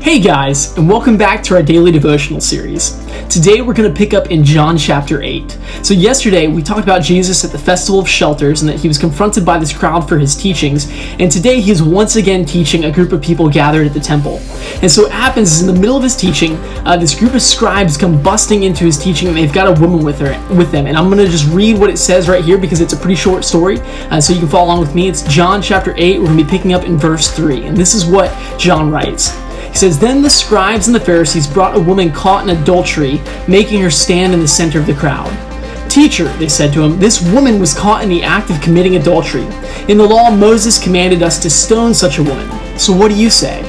Hey guys, and welcome back to our daily devotional series. Today we're going to pick up in John chapter 8. So yesterday we talked about Jesus at the Festival of Shelters and that he was confronted by this crowd for his teachings, and today he is once again teaching a group of people gathered at the temple. And so what happens is in the middle of his teaching, this group of scribes come busting into his teaching and they've got a woman with them. And I'm going to just read what it says right here because it's a pretty short story, so you can follow along with me. It's John chapter 8. We're going to be picking up in verse 3, and this is what John writes. He says, "Then the scribes and the Pharisees brought a woman caught in adultery, making her stand in the center of the crowd. 'Teacher,' they said to him, 'this woman was caught in the act of committing adultery. In the law, Moses commanded us to stone such a woman. So what do you say?'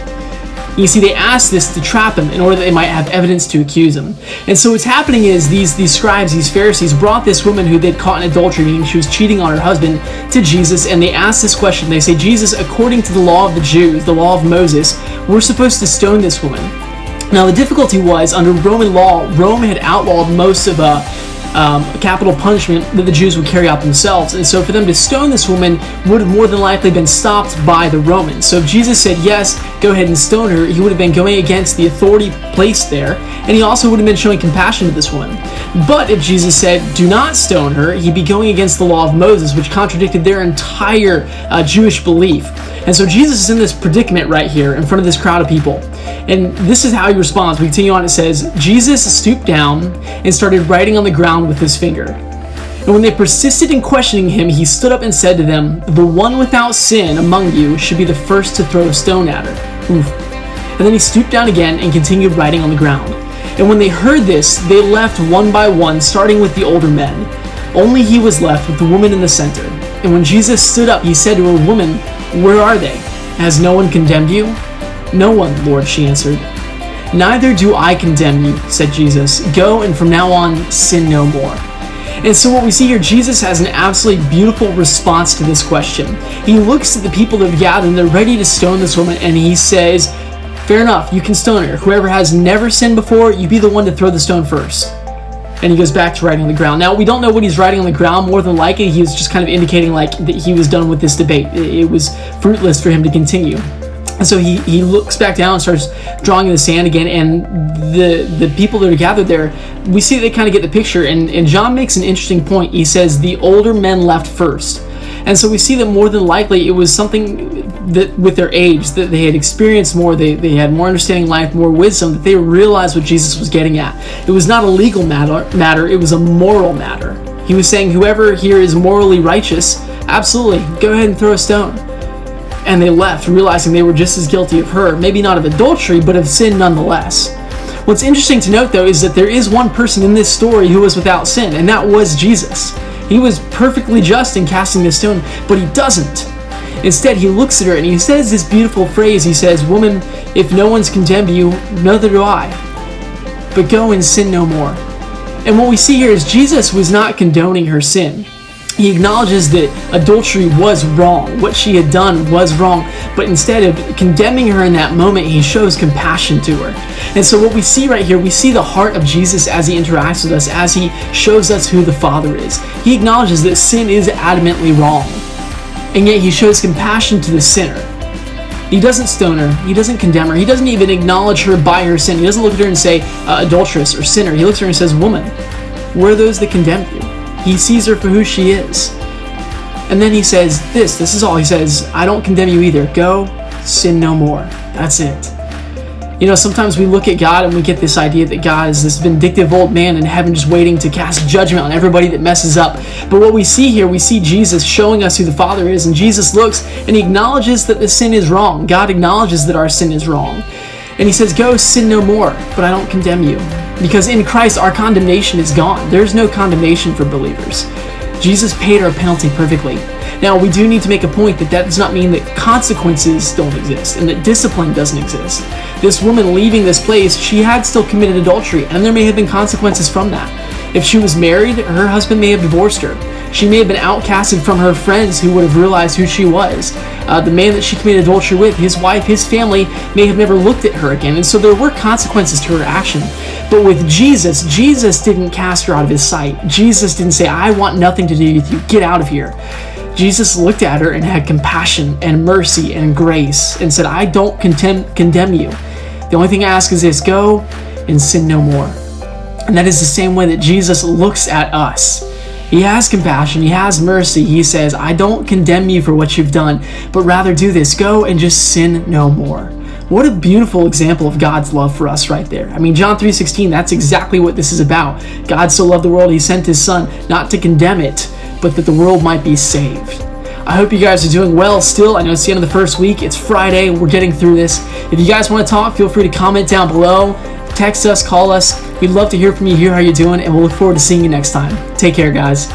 You see, they asked this to trap him in order that they might have evidence to accuse him. And so what's happening is these scribes, these Pharisees, brought this woman who they'd caught in adultery, meaning she was cheating on her husband, to Jesus, and they asked this question. They say, 'Jesus, according to the law of the Jews, the law of Moses, we're supposed to stone this woman.' Now the difficulty was, under Roman law, Rome had outlawed most of capital punishment that the Jews would carry out themselves, and so for them to stone this woman would have more than likely been stopped by the Romans. So if Jesus said, yes, go ahead and stone her, he would have been going against the authority placed there, and he also would have been showing compassion to this woman. But if Jesus said, do not stone her, he'd be going against the law of Moses, which contradicted their entire Jewish belief. And so Jesus is in this predicament right here in front of this crowd of people. And this is how he responds. We continue on. It says, "Jesus stooped down and started writing on the ground with his finger. And when they persisted in questioning him, he stood up and said to them, 'The one without sin among you should be the first to throw a stone at her.'" Oof. And then he stooped down again and continued writing on the ground. And when they heard this, they left one by one, starting with the older men. Only he was left with the woman in the center. And when Jesus stood up, he said to her, "Woman, where are they? Has no one condemned you?" "No one, Lord," she answered. "Neither do I condemn you," said Jesus. "Go, and from now on, sin no more." And so what we see here, Jesus has an absolutely beautiful response to this question. He looks at the people that have gathered, and they're ready to stone this woman, and he says, "Fair enough, you can stone her. Whoever has never sinned before, you be the one to throw the stone first." And he goes back to writing on the ground. Now, we don't know what he's writing on the ground. More than likely, he was just kind of indicating like that he was done with this debate. It was fruitless for him to continue. And so he looks back down and starts drawing in the sand again, and the people that are gathered there, we see they kind of get the picture, and John makes an interesting point. He says the older men left first. And so we see that more than likely it was something that with their age, that they had experienced more, they had more understanding of life, more wisdom, that they realized what Jesus was getting at. It was not a legal matter, it was a moral matter. He was saying, whoever here is morally righteous, absolutely, go ahead and throw a stone. And they left, realizing they were just as guilty of her, maybe not of adultery, but of sin nonetheless. What's interesting to note, though, is that there is one person in this story who was without sin, and that was Jesus. He was perfectly just in casting the stone, but he doesn't. Instead, he looks at her and he says this beautiful phrase. He says, "Woman, if no one's condemned you, neither do I. But go and sin no more." And what we see here is Jesus was not condoning her sin. He acknowledges that adultery was wrong. What she had done was wrong. But instead of condemning her in that moment, he shows compassion to her. And so what we see right here, we see the heart of Jesus as he interacts with us, as he shows us who the Father is. He acknowledges that sin is adamantly wrong. And yet he shows compassion to the sinner. He doesn't stone her. He doesn't condemn her. He doesn't even acknowledge her by her sin. He doesn't look at her and say, adulteress or sinner. He looks at her and says, "Woman, where are those that condemned you?" He sees her for who she is. And then he says this is all. He says, "I don't condemn you either. Go, sin no more." That's it. You know, sometimes we look at God and we get this idea that God is this vindictive old man in heaven just waiting to cast judgment on everybody that messes up. But what we see here, we see Jesus showing us who the Father is, and Jesus looks and he acknowledges that the sin is wrong. God acknowledges that our sin is wrong. And he says, "Go, sin no more, but I don't condemn you." Because in Christ, our condemnation is gone. There's no condemnation for believers. Jesus paid our penalty perfectly. Now, we do need to make a point that does not mean that consequences don't exist and that discipline doesn't exist. This woman leaving this place, she had still committed adultery, and there may have been consequences from that. If she was married, her husband may have divorced her. She may have been outcasted from her friends who would have realized who she was. The man that she committed adultery with, his wife, his family, may have never looked at her again. And so there were consequences to her action. But with Jesus, Jesus didn't cast her out of his sight. Jesus didn't say, "I want nothing to do with you. Get out of here." Jesus looked at her and had compassion and mercy and grace and said, "I don't condemn you. The only thing I ask is this: go and sin no more. And that is the same way that Jesus looks at us. He has compassion, he has mercy. He says, I don't condemn you for what you've done, but rather do this: go and just sin no more. What a beautiful example of God's love for us right there. I mean, John 3:16, that's exactly what this is about. God so loved the world, he sent his son, not to condemn it, but that the world might be saved. I hope you guys are doing well still. I know it's the end of the first week. It's Friday. We're getting through this. If you guys want to talk, feel free to comment down below. Text us, call us. We'd love to hear from you, hear how you're doing, and we'll look forward to seeing you next time. Take care, guys.